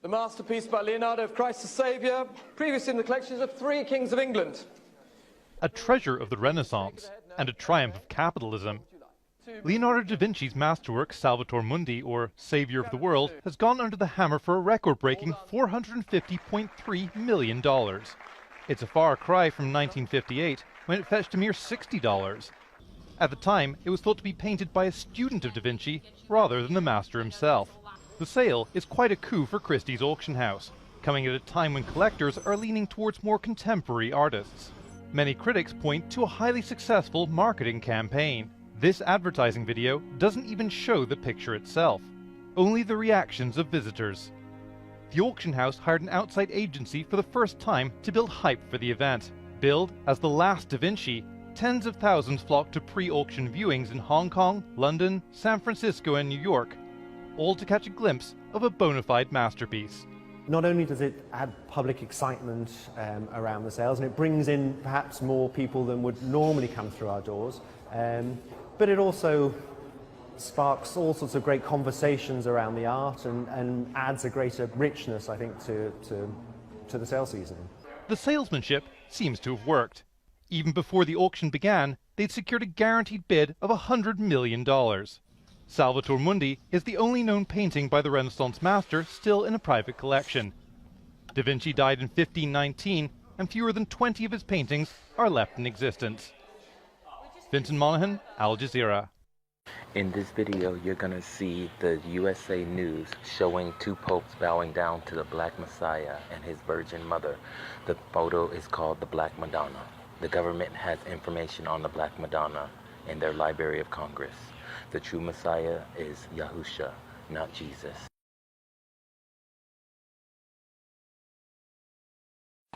The masterpiece by Leonardo of Christ the Saviour, previously in the collections of 3 kings of England. A treasure of the Renaissance and a triumph of capitalism. Leonardo da Vinci's masterwork Salvator Mundi, or Savior of the World, has gone under the hammer for a record-breaking $450.3 million. It's a far cry from 1958, when it fetched a mere $60. At the time, it was thought to be painted by a student of da Vinci rather than the master himself. The sale is quite a coup for Christie's auction house, coming at a time when collectors are leaning towards more contemporary artists. Many critics point to a highly successful marketing campaign. This advertising video doesn't even show the picture itself, only the reactions of visitors. The auction house hired an outside agency for the first time to build hype for the event. Billed as the last Da Vinci, tens of thousands flocked to pre-auction viewings in Hong Kong, London, San Francisco and New York, all to catch a glimpse of a bona fide masterpiece. Not only does it add public excitement around the sales, and it brings in perhaps more people than would normally come through our doors, but it also sparks all sorts of great conversations around the art and adds a greater richness, I think, to the sale season. The salesmanship seems to have worked. Even before the auction began, they'd secured a guaranteed bid of $100 million. Salvator Mundi is the only known painting by the Renaissance master still in a private collection. Da Vinci died in 1519, and fewer than 20 of his paintings are left in existence. Vincent Monaghan, Al Jazeera. In this video, you're going to see the USA News showing 2 popes bowing down to the Black Messiah and his Virgin Mother. The photo is called the Black Madonna. The government has information on the Black Madonna in their Library of Congress. The true Messiah is Yahusha, not Jesus.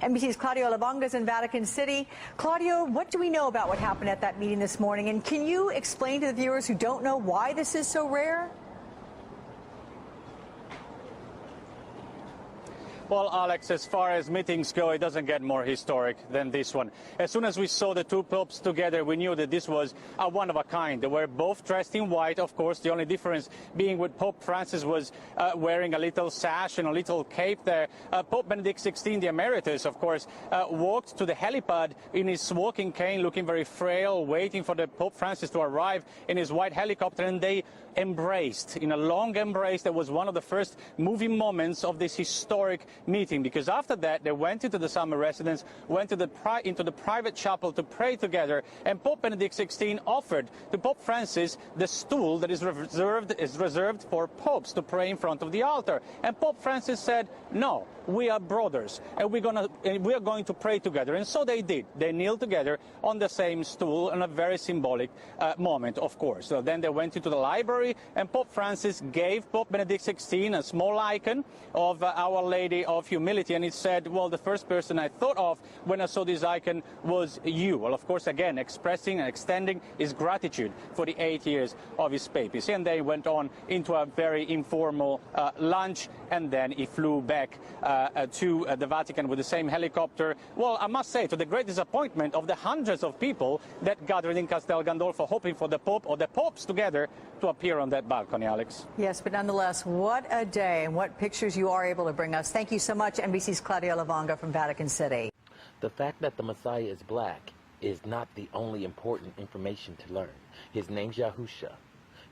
NBC's Claudio Luvanga is in Vatican City. Claudio, what do we know about what happened at that meeting this morning? And can you explain to the viewers who don't know why this is so rare? Well, Alex, as far as meetings go, it doesn't get more historic than this one. As soon as we saw the 2 popes together, we knew that this was a one of a kind. They were both dressed in white, of course, the only difference being with Pope Francis was wearing a little sash and a little cape there. Pope Benedict XVI, the emeritus, of course, walked to the helipad in his walking cane, looking very frail, waiting for the Pope Francis to arrive in his white helicopter, and they embraced in a long embrace. That was one of the first moving moments of this historic meeting, because after that they went into the summer residence, went to into the private chapel to pray together, and Pope Benedict XVI offered to Pope Francis the stool that is reserved for popes to pray in front of the altar. And Pope Francis said, no, we are brothers, and we are going to pray together. And so they did. They kneeled together on the same stool in a very symbolic moment, of course. So then they went into the library, and Pope Francis gave Pope Benedict XVI a small icon of Our Lady of Humility, and he said, well, the first person I thought of when I saw this icon was you. Well, of course, again, expressing and extending his gratitude for the 8 years of his papacy. And they went on into a very informal lunch, and then he flew back to the Vatican with the same helicopter. Well, I must say, to the great disappointment of the hundreds of people that gathered in Castel Gandolfo, hoping for the Pope or the popes together to appear on that balcony, Alex. Yes, but nonetheless, what a day, and what pictures you are able to bring us. Thank you so much, NBC's Claudio Luvanga from Vatican City. The fact that the Messiah is black is not the only important information to learn. His name's Yahusha.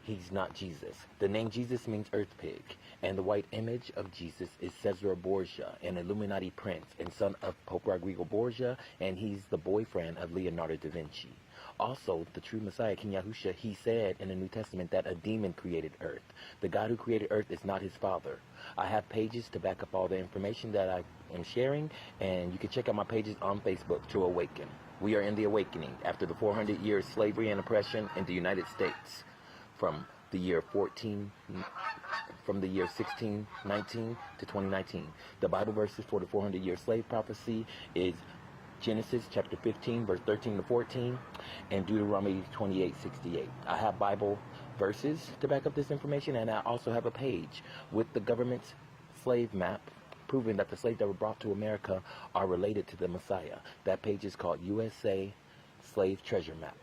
He's not Jesus. The name Jesus means earth pig, and the white image of Jesus is Cesare Borgia, an Illuminati prince and son of Pope Rodrigo Borgia, and he's the boyfriend of Leonardo da Vinci. Also, the true Messiah, King Yahusha, he said in the New Testament that a demon created earth. The God who created earth is not his father. I have pages to back up all the information that I am sharing, and you can check out my pages on Facebook, True Awaken. We are in the awakening after the 400 years of slavery and oppression in the United States. From the year 1619 to 2019. The Bible verses for the 400-year slave prophecy is Genesis chapter 15, verse 13 to 14, and Deuteronomy 28:68. I have Bible verses to back up this information, and I also have a page with the government's slave map proving that the slaves that were brought to America are related to the Messiah. That page is called USA Slave Treasure Map.